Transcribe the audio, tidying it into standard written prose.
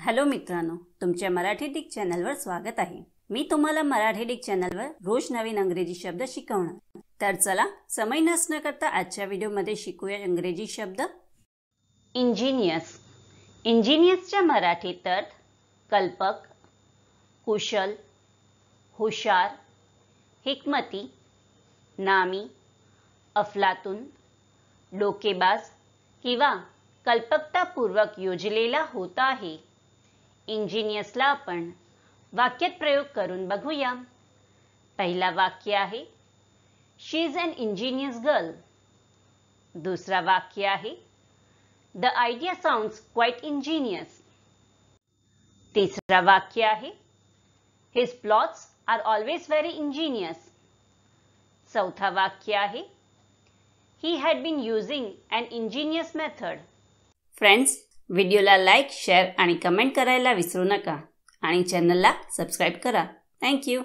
Hello मित्रांनो, तुमच्या Marathi Dick चॅनलवर स्वागत आहे। मी तुम्हाला मराठी डिक चॅनलवर रोज नवीन इंग्रजी शब्द शिकवणार। तर चला समय नष्ट न करता आजच्या व्हिडिओमध्ये शिकूया इंग्रजी शब्द। इंजिनियस। इंजिनियसचा मराठीत अर्थ कल्पक, कुशल, हुशार, हिकमती, नामी, अफलातून, डोकेबाज किंवा कल्पकतापूर्वक योजलेला होता आहे। इंजिनियसला आपण वाक्यात प्रयोग करून बघूया। पहिला वाक्य आहे she is an ingenious girl. दुसरा वाक्य आहे the idea sounds quite ingenious. तिसरा वाक्य आहे his plots are always very ingenious. चौथा वाक्य आहे he had been using an ingenious method. Friends, व्हिडिओला लाईक, शेअर आणि कमेंट करायला विसरू नका आणि चॅनलला सबस्क्राइब करा। Thank you.